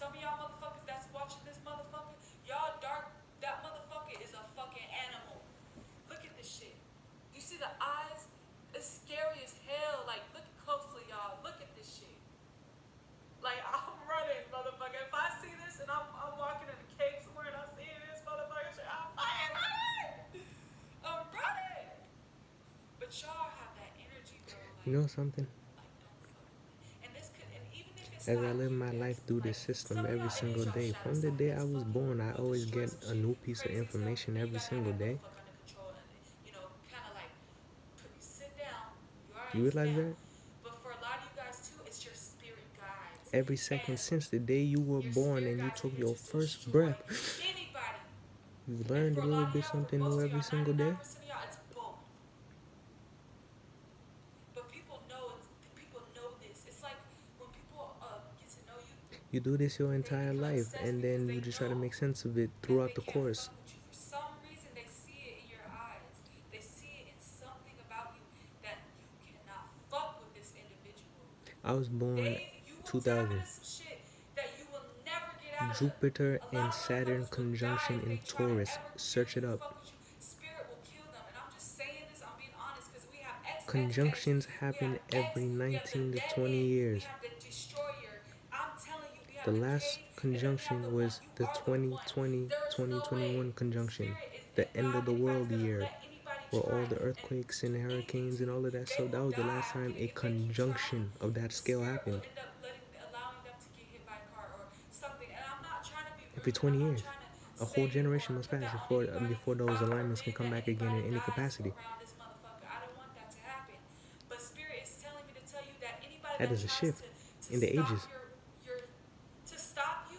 some of y'all motherfuckers that's watching this motherfucker, y'all dark, that motherfucker is a fucking animal. Look at this shit. You see the eyes? It's scary as hell. Like, look closely, y'all. Look at this shit. Like, I'm running, motherfucker. If I see this and I'm walking in a cave somewhere and I see this motherfucker shit, I'm fucking running. I'm running. But y'all have that energy, bro. You know something? Don't fuck with it. And this could, and even if it's As I not live you, my life yes. through Like, this system some of every y'all, it single is y'all day, shadow from the sign day I that's was fucking born, I will always destroy get some a shit, new piece of crazy stuff. information And you every gotta have single that day. motherfucker under control and, kind of like, sit down. You You alright, sit realize down. that? But for a lot of you guys too, it's your spirit guides. Every second And since the day you were your born spirit and you guides are took here your to first destroy breath, anybody. you've And learned a for a little lot of bit y'all, for something new most of every y'all, single 99% day. of y'all, it's both. But people know this. It's like when people get to know you, You do this your they entire become life obsessed and because then you they just try to know make sense of it that throughout they the can't course. fuck with you. For some reason, they see it in your eyes. They see it in something about you that you cannot fuck with this individual. I was born You will tap 2000. into some shit that you will never get out of. Jupiter A and lot of Saturn motherfuckers will die conjunction if in they try to Taurus. ever Search it up. fuck with you. Spirit will kill them. And I'm just saying this, I'm being honest, because we have XXX, Conjunctions we have happen X, every we have the 19 to dead 20 end, we years. have the destroyer. I'm telling you, we The have the last cave, and then we have the conjunction one. was You the are the one. 2020 There is no way. 2021 conjunction, Spirit is, the and end God, of the anybody's world gonna year, let anybody where all try the and earthquakes and do anything hurricanes to and you. all of that They stuff. That will was the die. last I'm time kidding. a If they keep trying, conjunction of that the scale spirit will happened. end up allowing them to get hit by a car or something. And I'm not trying to be Every rude, and 20 I'm not years. trying to A whole say generation or must put pass that on anybody. before those God alignments can forbid come that back again anybody in any dies capacity. around this motherfucker. I don't want that to happen. But spirit is telling me to tell you that anybody That that is a tries shift to in the stop ages. your to stop you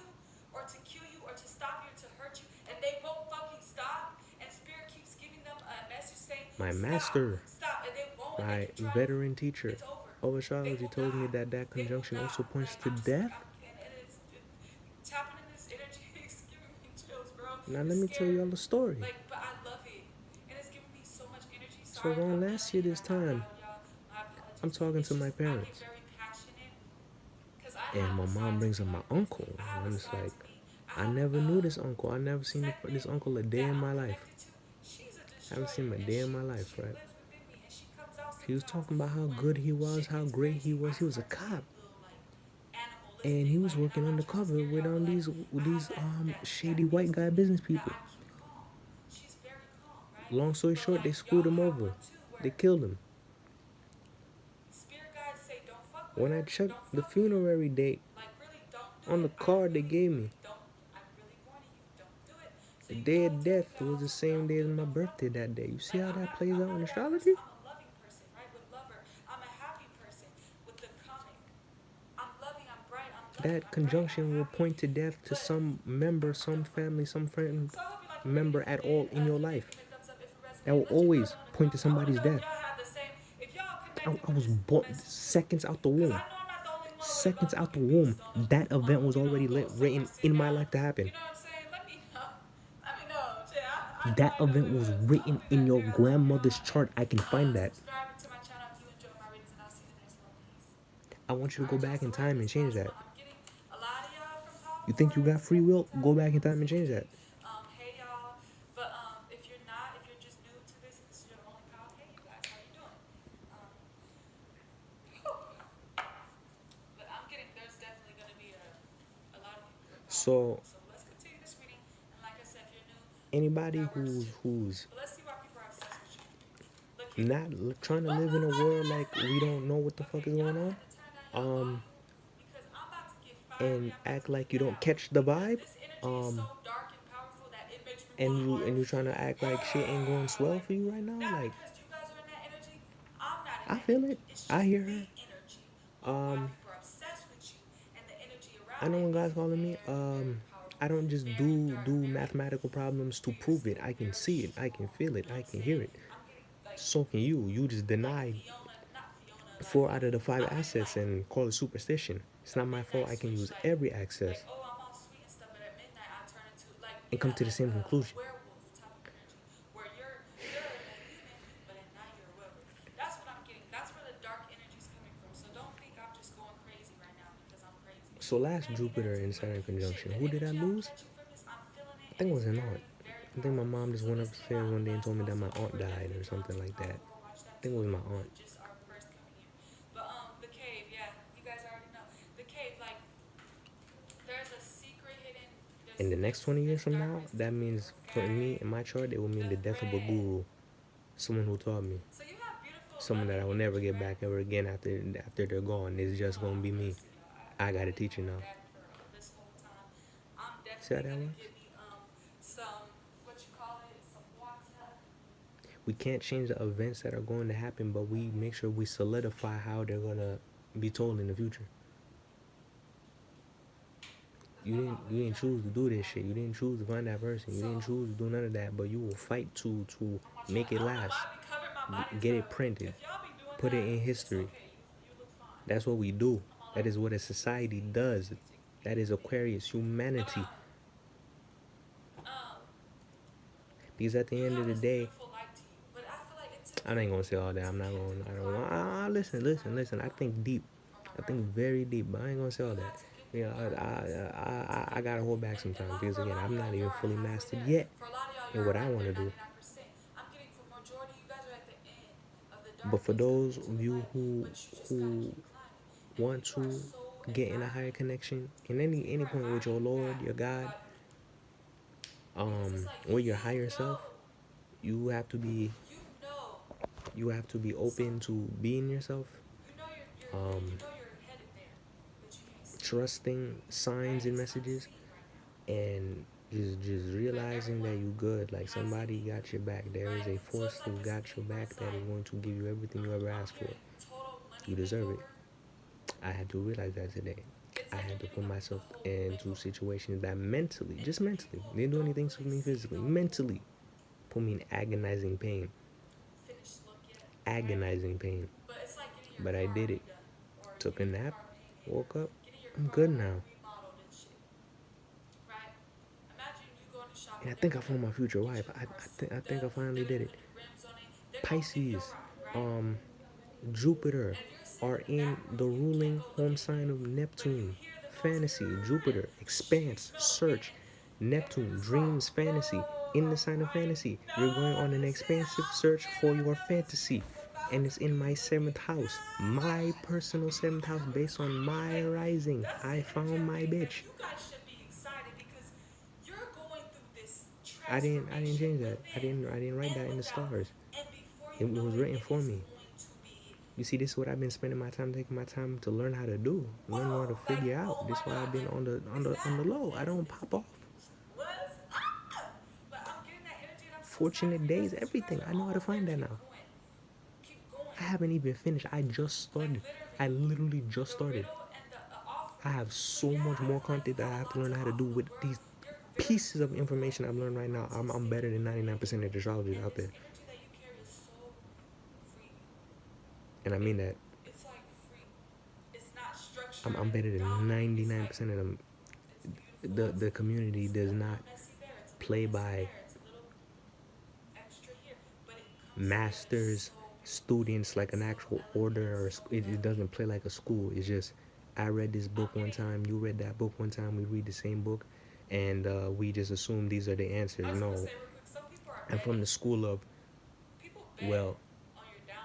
or to kill you or to stop you or to hurt you, and they won't fucking stop. And spirit keeps giving them a message saying, My stop, master, stop, and they won't, and they my keep trying. veteran teacher It's over. of They astrology, will told me die. that that They will conjunction also die. points Like to I'm just like death. and tapping in this energy is giving me chills, bro. Now let It's me tell scary. y'all a story. Like, but I love it, and it's giving me so much energy. So Sorry if around I'm last year yelling and this I talk time, loud, y'all. My I'm apologies. talking It's to my just I get parents, very passionate because I and have my a mom side to brings up me, my like this. uncle, I and have I'm a just side like, to me. I I have never a knew this uncle. I never seen this segment uncle a day that in I'm my life. connected to. She's a I haven't seen him destroyer, a and day in my life, right? lives within me, and she comes out He was sometimes talking about how when good he was, shit how gets great he crazy. was. I He was a start to get cop, a little like and animalistic, he was like, and I'm working not trying to undercover scare with y'all, but like I have these that shady white guy instinct business that people. I keep calm. She's very calm, right? Long story But short, like they screwed y'all him have over. one too, They where killed him. spirit guides say don't fuck with When I her, checked don't the fuck with him. funerary date Like really, don't do on the it. I card they really gave me, don't. I'm really warning you, don't do it. So the you day know, of tell death people at was home the too, same day as my don't fuck birthday with me. that day. You see Like how I'm that not plays I'm out not in a bad person. astrology? I'm a loving person, right? With lover. I'm a happy person with the comic. I'm loving, I'm bright, I'm loving, That I'm bright, I'm conjunction will happy. point to death to But some member, some don't fuck with family, me. some friend, So I hope you like the reading. member If you at did, all in your keep it, life. give me a thumbs up if it That will resonated. Let your girl always know in the point to comments. I want to somebody's know if death. y'all have the same, if y'all connected I with was this born message too. seconds out the Because womb. I know I'm not the only one with a Seconds out the motherfucking womb. beast That event was already somewhere written sitting in my down. life to happen. You know what I'm saying? Let me know. Let me know. Shit, That I know event it was was. But written hopefully in that your there. I love grandmother's y'all. And chart. I can find that. subscribe to my channel if you enjoy my readings, and I'll see you in the next one. Peace. I want you to go Alright, y'all, back so in we're at time and this change last that. one. I'm getting a lot of y'all from You powerful think you got words. free Definitely will? tap Go in back in on time and this change energy. that. Hey y'all. But if you're not, if you're just new to this and this is your only pal, hey you guys, how you doing? Um, but I'm getting, there's definitely going to be a lot of people from powerful So words. So let's continue this reading. And like I said, if you're new, anybody that works too. who's But let's see why people are obsessed with you. Look here. not trying to What live the in a fuck did world I like we say? don't know what the fuck Okay, is y'all going gonna on, have to turn down your volume because I'm about to get fiery. and I'm about act to get like you don't loud catch the because vibe, this energy is so dark and powerful that it makes me and want to you're trying to act like shit ain't going swell like for you right now. not Like, because you guys are in that energy. I'm not in I that feel it. energy. It's I just hear the her. energy on why people are obsessed with you, and the energy I around know it when is God's calling me. very, very I powerful, don't just very do dark, very mathematical problems to prove it. fierce, I can very see it. I can strong. feel You it. know I what I'm can saying? hear it. I'm getting like So can you. You just deny Fiona, not Fiona, like 4 out of the 5 I'm getting assets like and call it superstition. It's a not my fault. midnight I can switch, use every like access oh I'm all sweet and stuff, but at midnight I turn into like and come to the like same a conclusion. werewolf type of energy where you're a human, but at night you're a werewolf. That's what I'm getting. That's where the dark energy is coming from. So don't think I'm just going crazy right now because I'm crazy. So last Jupiter and Saturn conjunction, who did I lose? I think it was an aunt. I think my mom just went upstairs one day and told me that my aunt died or something like that. I think it was my aunt. Just our first coming year. But the cave, yeah, you guys already know. The cave, like, there's a secret hidden. In the next 20 years from now, that means for me in my chart, it will mean the death of a guru, someone who taught me, So you have beautiful, someone that I will never get back ever again after they're gone. It's just gonna be me. I got a teacher now. This whole time, I'm See how definitely that gonna works? get me some, what you call it, some water. We can't change the events that are going to happen, but we make sure we solidify how they're gonna be told in the future. You didn't choose to do this shit. You didn't choose to find that person. You didn't choose to do none of that, but you will fight to make it last. Get it printed. Put it in history. That's what we do. That is what a society does. That is Aquarius humanity. Because at the end of the day, I ain't gonna say all that. I'm not gonna. I don't want. Listen. I think deep. I think very deep. But I ain't gonna say all that. Yeah, I gotta hold back sometimes because again, I'm not even fully mastered yet in what I want to do. But for those of you who want to get in a higher connection in any point with your Lord, your God, or your higher self, you have to be open to being yourself, trusting signs and messages, and just realizing that you good. Like somebody got your back. There is a force who got your back that is going to give you everything you ever asked for. You deserve it. I had to realize that today. I had to put myself into situations that mentally, just mentally, didn't do anything to me physically, mentally put me in agonizing pain. Agonizing pain. But I did it. Took a nap, woke up, I'm good now. And I think I found my future wife. I think I finally did it. Pisces, Jupiter are in the ruling home sign of Neptune. Fantasy, Jupiter, expanse, search, Neptune, dreams, fantasy. In the sign of fantasy, you're going on an expansive search for your fantasy. And it's in my 7th house, my personal 7th house based on my rising. I found my bitch. I didn't change that. I didn't write that in the stars. It was written for me. You see, this is what I've been spending my time, taking my time to learn how to do, learn how to figure out. This is why I've been on the low. I don't pop off. Fortunate days, everything. I know how to find that now. I haven't even finished. I just started. I literally just started. I have so much more content that I have to learn how to do with these pieces of information I've learned right now. I'm better than 99% of the astrologers out there. And I mean that. I'm better than 99% of them. The community does not play by masters, students like an actual order, or it doesn't play like a school. It's just, I read this book one time, you read that book one time, we read the same book, and we just assume these are the answers. No, I'm from the school of, well,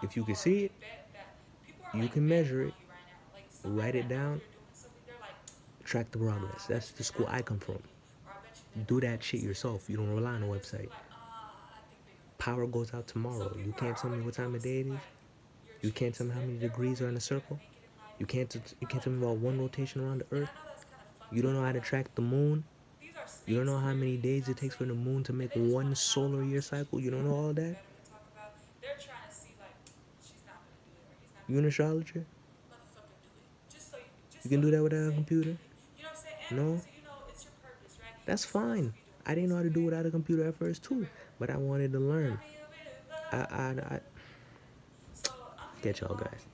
if you can see it, you can measure it, write it down, track the progress. That's the school I come from. Do that shit yourself. You don't rely on a website. Power goes out tomorrow. You can't tell me what time of day it is. You can't tell me how many degrees are in a circle. You can't tell me about one rotation around the earth. You don't know how to track the moon. You don't know how many days it takes for the moon to make one solar year cycle. You don't know all that. You an astrologer? You can do that without a computer? No? That's fine. I didn't know how to do it without a computer at first too, but I wanted to learn. I catch y'all guys.